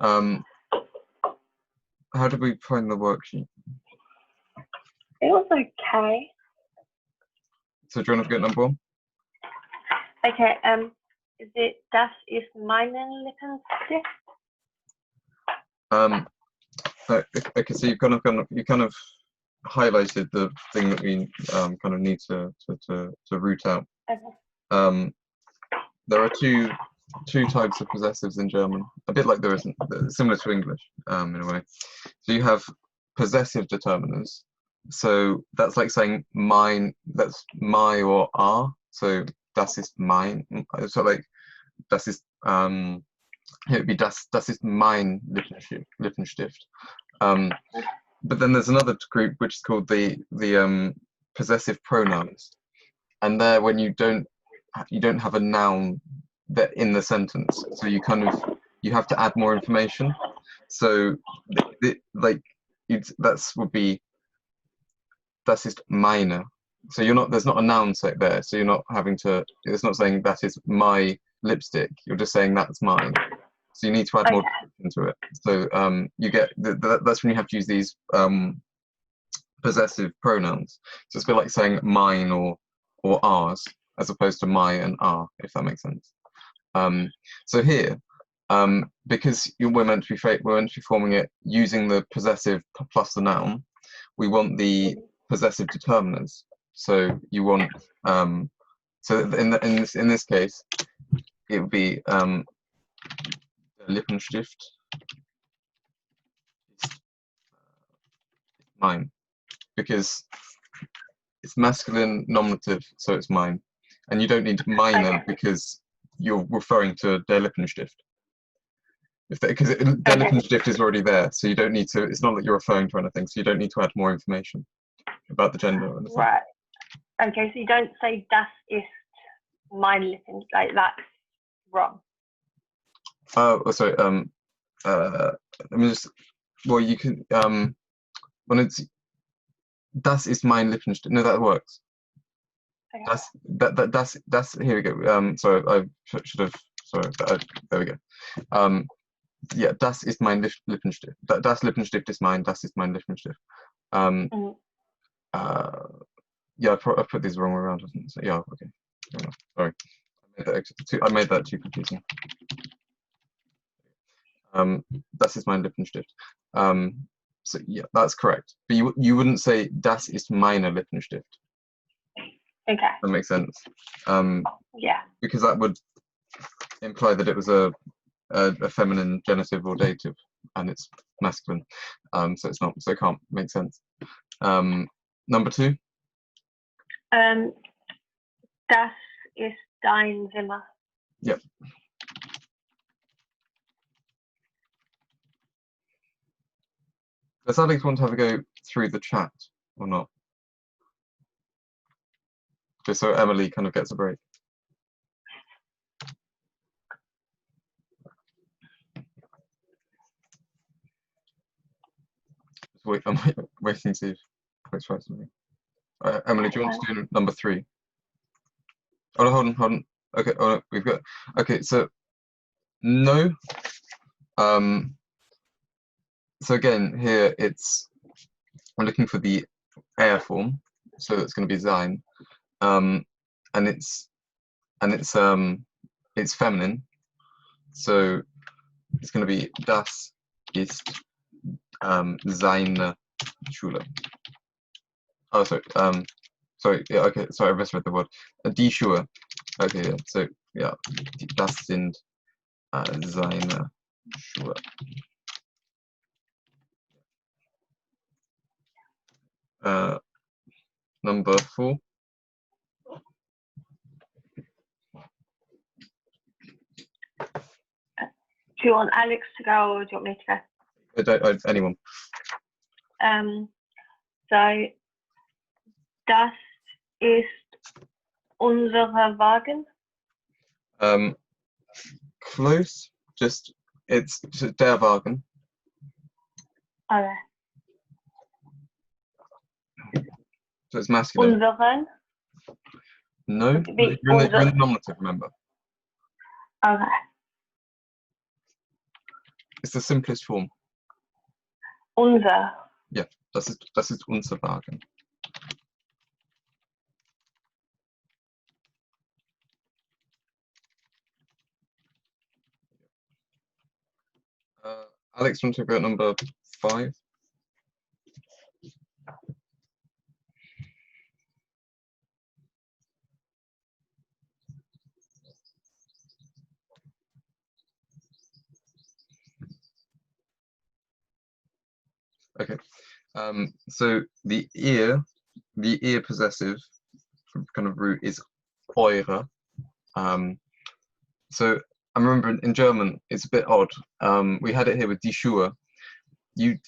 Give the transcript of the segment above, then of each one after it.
How did we find the worksheet? It was okay. So do you want to get number 1? Okay, is it das ist meinen Lippenstift? Okay, so you kind of highlighted the thing that we kind of need to root out. Okay. There are two types of possessives in German, a bit like there isn't, similar to English in a way. So you have possessive determiners. So that's like saying mine, that's my or our. So das ist mein. So like das ist it would be das ist mein Lippenstift. But then there's another group which is called the possessive pronouns, and there when you don't have a noun that in the sentence, so you have to add more information. So that would be das ist meine. So there's not a noun set there, so you're not having to. It's not saying that is my lipstick. You're just saying that's mine. So you need to add more into it. So you get that's when you have to use these possessive pronouns. So it's a bit like saying mine or ours, as opposed to my and our, if that makes sense. So here, because we're meant to be forming it using the possessive plus the noun, we want the possessive determiners. So you want so in this case, it would be Lippenstift ist mine, because it's masculine nominative, so it's mine, and you don't need meine because you're referring to der Lippenstift. Because der Lippenstift is already there, so you don't need to. It's not that you're referring to anything, so you don't need to add more information about the gender or anything. Right. Okay, so you don't say das ist mein Lippenstift, like that's wrong. Sorry. Let me just. Well, you can. When it's das ist mein Lippenstift. No, that works. Okay. Das. Here we go. Sorry, I should have. Sorry. There we go. Yeah, das ist mein Lippenstift. Das Lippenstift ist mein. Das ist mein Lippenstift. Yeah, I put these the wrong way around. So, yeah. Okay. Sorry. I made that too confusing. Das ist mein Lippenstift. So yeah, that's correct. But you wouldn't say das ist meine Lippenstift. Okay. That makes sense. Yeah. Because that would imply that it was a feminine genitive or dative, and it's masculine. So it's not. So it can't make sense. Number 2. Das ist dein Zimmer. Yep. Does Alex want to have a go through the chat or not? Just so Emily kind of gets a break. Wait, I'm waiting to see if Alex writes something. Emily, do you want to do number 3? Oh, no, hold on. Okay, oh, no, we've got. Okay, so no. So again, here I'm looking for the air form, so it's going to be sein, and it's feminine, so it's going to be das ist seine Schule. Oh, sorry. Sorry. Yeah. Okay. Sorry, I misread the word. Die Schuhe. Okay. Yeah. So yeah, das sind seine Schuhe. Number 4. Do you want Alex to go, or do you want me to go? Anyone. So, das ist unser Wagen. Close. Just it's der Wagen. Okay. So it's masculine. Unseren. No, you're in the nominative, remember. Okay. the simplest form. Unser. Ja, das ist unser Wagen. Alex, want to go at number 5? Okay. So the ear possessive kind of root is eure. So I remember in German it's a bit odd. We had it here with die Schuhe. You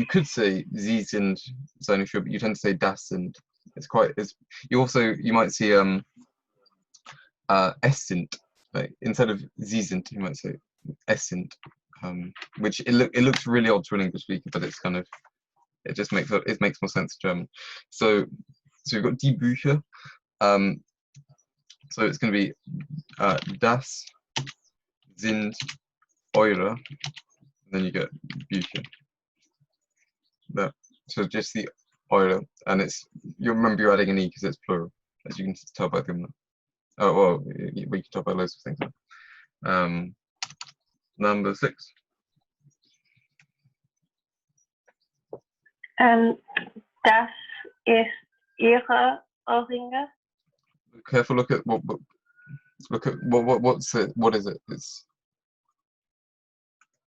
could say sie sind seine Schuhe, but you tend to say das sind. You might see es sind. Like instead of sie sind, you might say es sind. Which it looks really odd to an English speaker, but it's kind of it makes more sense in German. So we've got die Bücher. So it's going to be das sind eure, and then you get Bücher. That so just the eure, and you remember you're adding an e because it's plural, as you can tell by the. Oh well, we can tell by loads of things. Number 6. Das ist ihre Ohrringe. Careful. Look at what's it? What is it? It's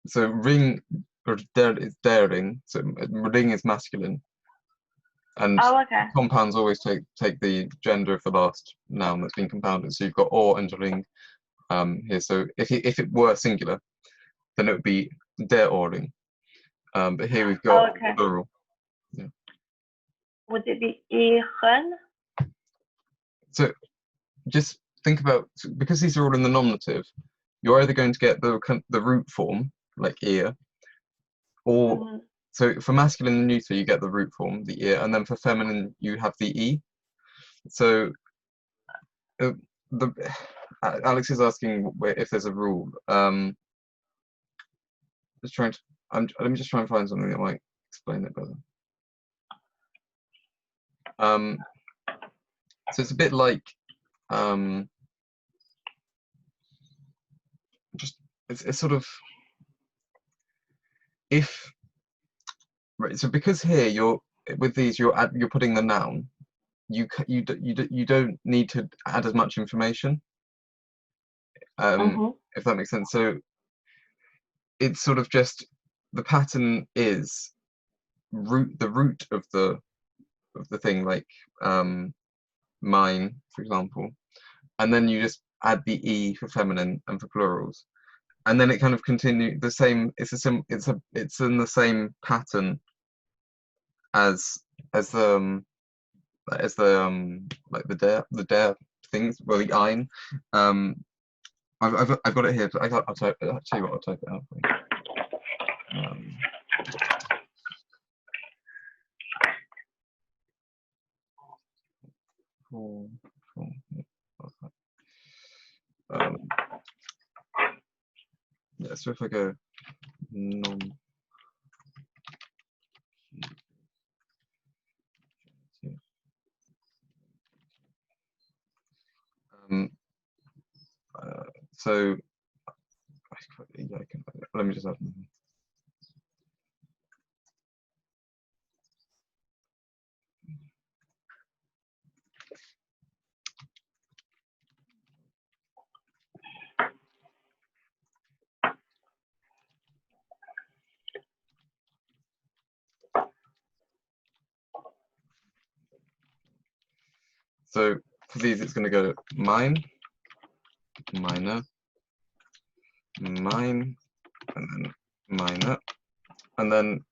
so ring or der is der ring. So ring is masculine, and okay. compounds always take the gender of the last noun that's been compounded. So you've got or and ring here. So if it were singular, then it would be der Ohrring. But here we've got plural. Yeah. Would it be ihren? So just think about, because these are all in the nominative, you're either going to get the root form, like ear, or so for masculine and neuter you get the root form, the ear, and then for feminine you have the e. So Alex is asking if there's a rule. Let me just try and find something that might explain it better. So it's a bit like it's sort of so because here you're putting the noun, you don't need to add as much information, if that makes sense. So it's sort of just the pattern is the root of the thing, like mine, for example, and then you just add the e for feminine and for plurals, and then it kind of continue the same. It's in the same pattern as the like the der things. Well, the ein. I've got it here. I'll tell you what. I'll type it out for you. Yeah, so if I go non so yeah, let me just add. So for these, it's going to go mine, meine, mine, and then meine, and then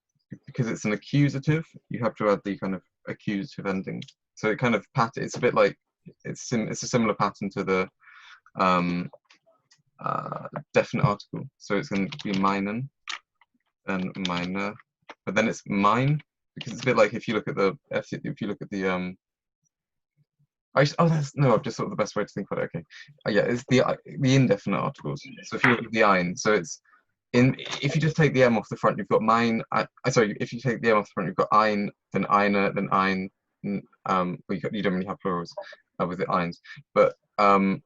because it's an accusative, you have to add the kind of accusative ending. So it kind of it's a bit like it's a similar pattern to the definite article. So it's going to be meinen, then meine, but then it's mine, because it's a bit like if you look at the I've just thought of the best way to think about it. Okay, yeah, it's the indefinite articles. So if you look at the ein, so it's if you just take the M off the front, you've got mein. Sorry, if you take the M off the front, you've got ein, then eine, then ein. Well, you don't really have plurals with the eins, but then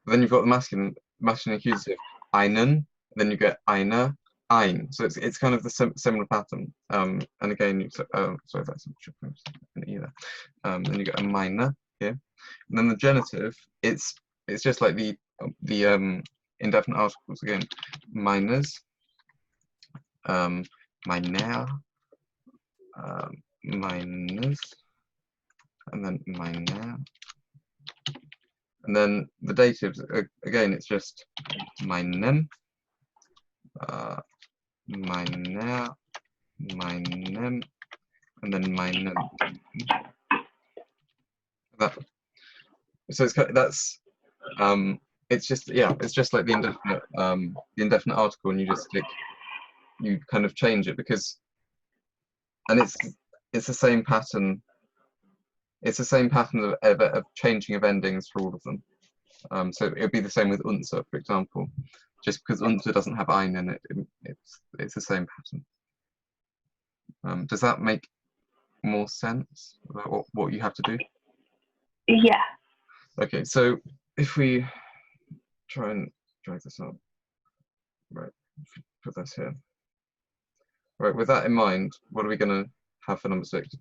you've got the masculine accusative einen, then you get eine, ein. So it's kind of the similar pattern. And again, sorry, that's an either. Then you get a meine here, and then the genitive. It's just like the indefinite articles again. Meines, meiner, meines, and then meiner. And then the datives, again, it's just meinem, meiner, meinem, and then meinem. So that's it's just like the indefinite article, and you kind of change it because, and it's the same pattern. It's the same pattern of changing of endings for all of them. So it would be the same with unser, for example. Just because unser doesn't have ein in it, it's the same pattern. Does that make more sense about what you have to do? Yeah. Okay, so if we try and drag this up, right, put this here. Right, with that in mind, what are we going to have for number 6?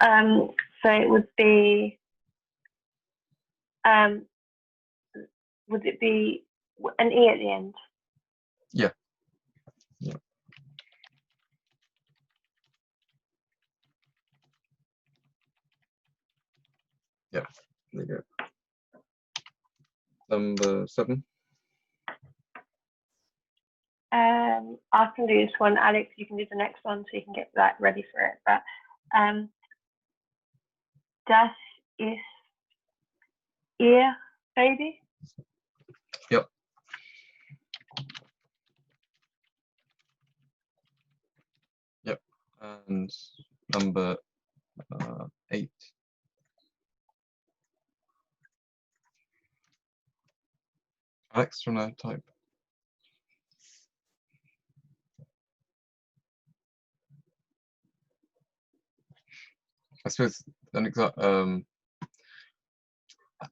So it would be, would it be an E at the end? Yeah. Yeah. Yeah, there you go. Number 7. I can do this one, Alex. You can do the next one, so you can get that ready for it. But das ist ihr baby. Yep. Yep. And number 8. Alex, do you want to type? I suppose an example.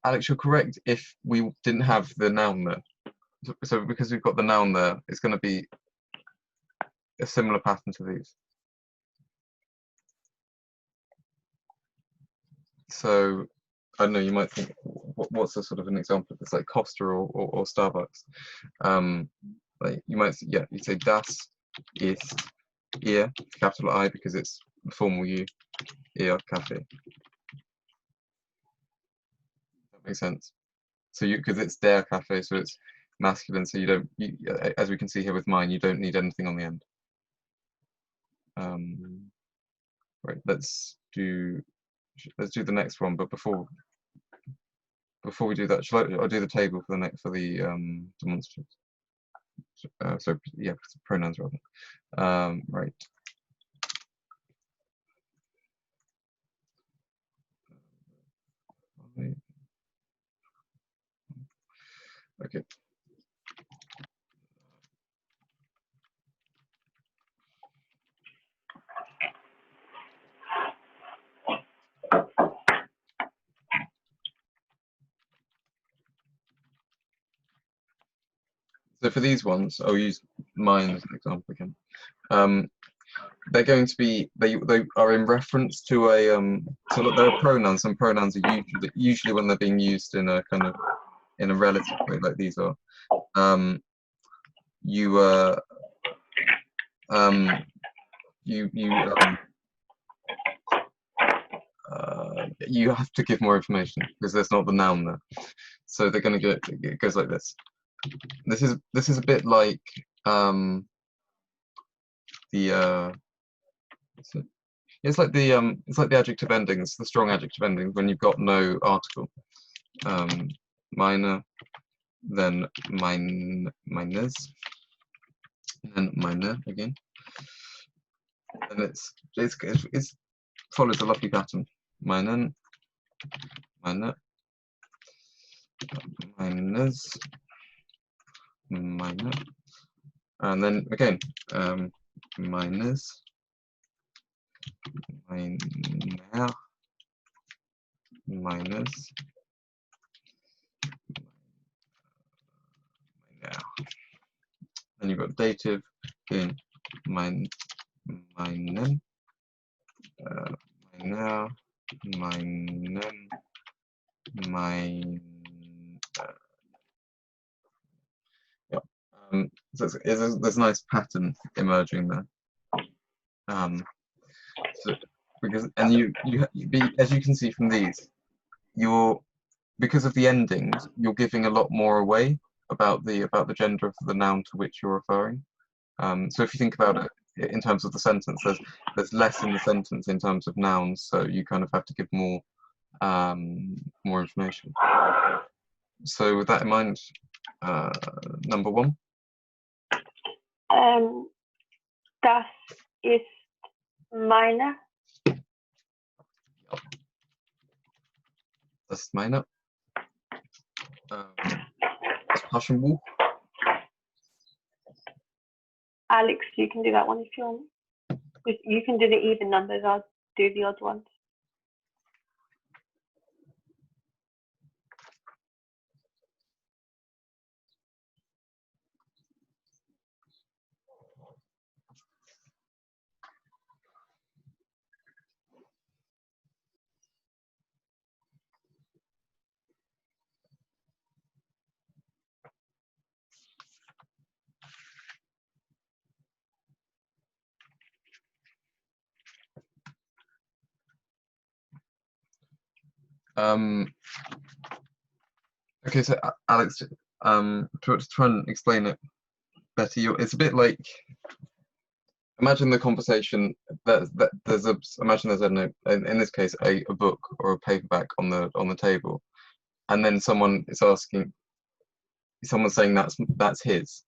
Alex, you're correct if we didn't have the noun there. So because we've got the noun there, it's going to be a similar pattern to these. So I don't know, you might think, what's a sort of an example of this, like Costa or Starbucks? Like you might, yeah, you say das ist ihr, capital I, because it's the formal U, ihr Kaffee. That makes sense. So because it's der Kaffee, so it's masculine, so you don't, as we can see here with mine, you don't need anything on the end. Right, let's do the next one, but before we do that, I'll do the table for the demonstratives. So yeah, pronouns rather. Right. Okay. So for these ones, I'll use mine as an example again. They're going to be, they are in reference to a so look, there are pronouns, and pronouns are usually when they're being used in a kind of in a relative way, like these are. You have to give more information because there's not the noun there. So they're going to go. It goes like this. This is a bit like it's like the adjective endings, the strong adjective endings when you've got no article. Meine, then meines, and then meine again. And it follows a lucky pattern. Meinen, meine, meines, meine. And then again, meines, meiner, meines, meiner. Then you've got dative in meinen, meiner, meinen, mein. Yeah. So there's a nice pattern emerging there. So because as you can see from these, because of the endings, you're giving a lot more away about the gender of the noun to which you're referring. So if you think about it in terms of the sentence, there's less in the sentence in terms of nouns, so you kind of have to give more information. So with that in mind, number 1. Das ist meine. Das ist meine. Das Taschenbuch. Alex, you can do that one if you want. You can do the even numbers, I'll do the odd ones. Okay, so Alex, to try and explain it better, it's a bit like, imagine the conversation that imagine there's in this case a book or a paperback on the table, and then someone's saying that's his,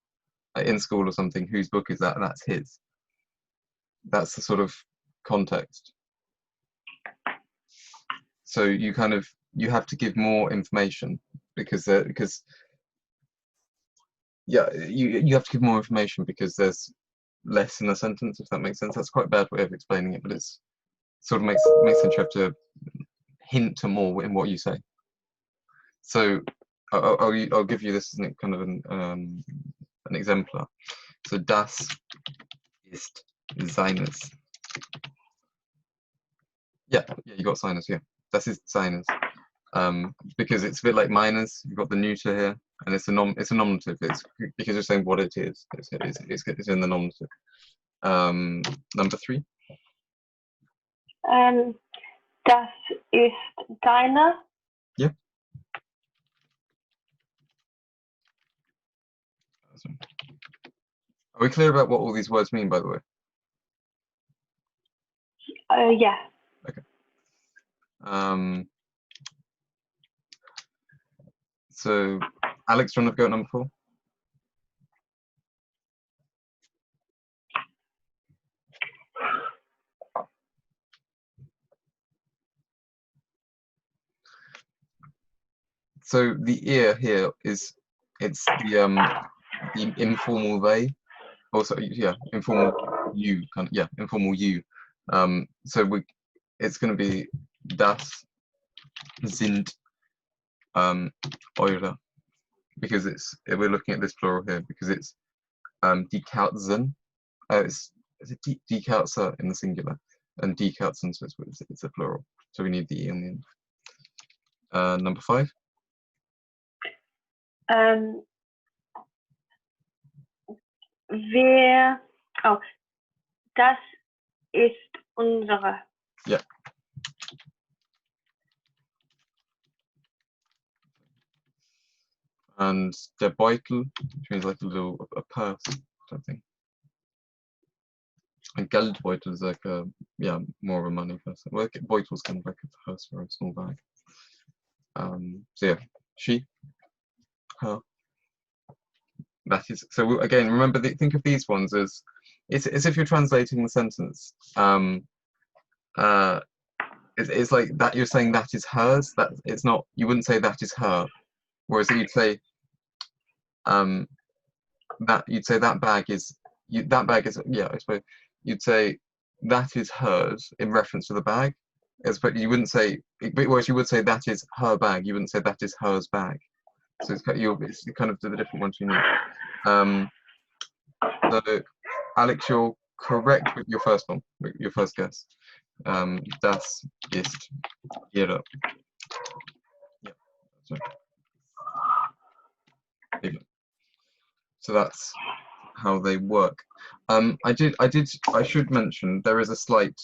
in school or something, whose book is that? That's his. That's the sort of context. So you have to give more information because yeah, you have to give more information because there's less in the sentence, if that makes sense. That's quite a bad way of explaining it, but it's sort of makes sense. You have to hint to more in what you say. So I'll give you this as kind of an exemplar. So das ist seines. Yeah, you got seines. Yeah, das ist seines. Because it's a bit like meines. You've got the neuter here, and it's a nominative. It's because you're saying what it is. It's in the nominative. Number 3. Das ist deine. Yeah. Are we clear about what all these words mean, by the way? Yeah. Okay. So, Alex, do you want to go at number 4? So the ear here it's the informal they. Also, yeah, informal you informal you. So it's going to be das sind eure, because we're looking at this plural here because it's die Katzen. It's die Katze in the singular, and die Katzen, so it's a plural. So we need the e on the end. Number 5. Das ist unsere. Yeah. And der Beutel, which means like a purse, something. And Geldbeutel is like more of a money person. Well, Beutel's kind of like a purse or a small bag. So yeah, she, her. That is, so again, remember, think of these ones as it's as if you're translating the sentence. It's like that you're saying that is hers. That it's not. You wouldn't say that is her. Whereas you'd say, that you'd say that bag is that bag is, yeah, I suppose you'd say that is hers in reference to the bag, but you wouldn't say, whereas you would say that is her bag, you wouldn't say that is hers bag. So it's kind of the different ones you need. So Alex, you're correct with your first one, with your first guess. Das ist ihre. Yeah. So that's how they work. I should mention there is a slight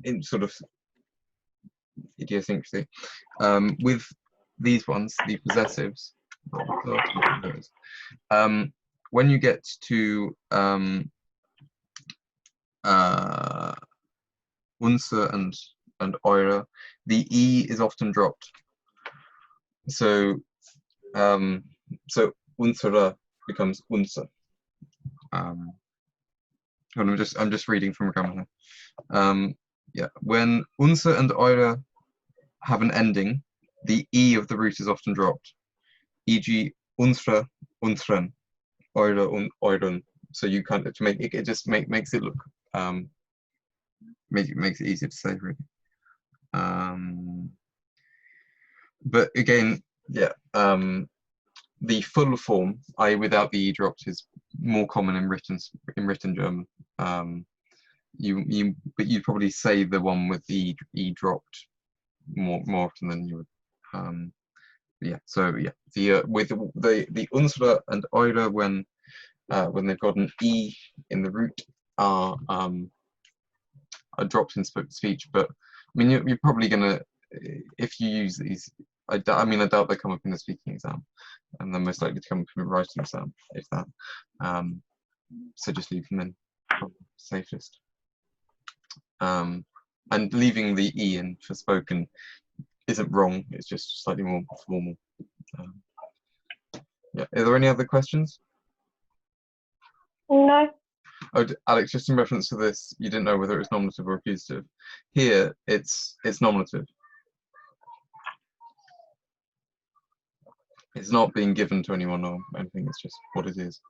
in sort of idiosyncrasy with these ones, the possessives. When you get to unser and eure, the e is often dropped. So so unsere becomes unser. And I'm just reading from a grammar here. Yeah, when unser and eure have an ending, the e of the root is often dropped. E.g., unsere, unseren, eure, euren. So you kind of, to make it just makes it look makes it easier to say, really. But again, yeah, the full form, i.e. without the e dropped, is more common in written German. But you'd probably say the one with the e dropped more often than you would. Yeah, so yeah, with the unsere and eure, when they've got an e in the root, are dropped in speech. But I mean, you're probably gonna, if you use these, I doubt they come up in the speaking exam, and they're most likely to come up in the writing exam, if that. So just leave them in, safest. And leaving the e in for spoken isn't wrong, it's just slightly more formal. Yeah, are there any other questions? No. Oh, Alex, just in reference to this, you didn't know whether it was nominative or accusative. Here, it's nominative. It's not being given to anyone or anything, it's just what it is.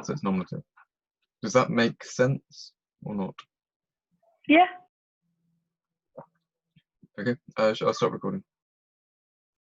So it's nominative. Does that make sense or not? Yeah. Okay, I'll stop recording.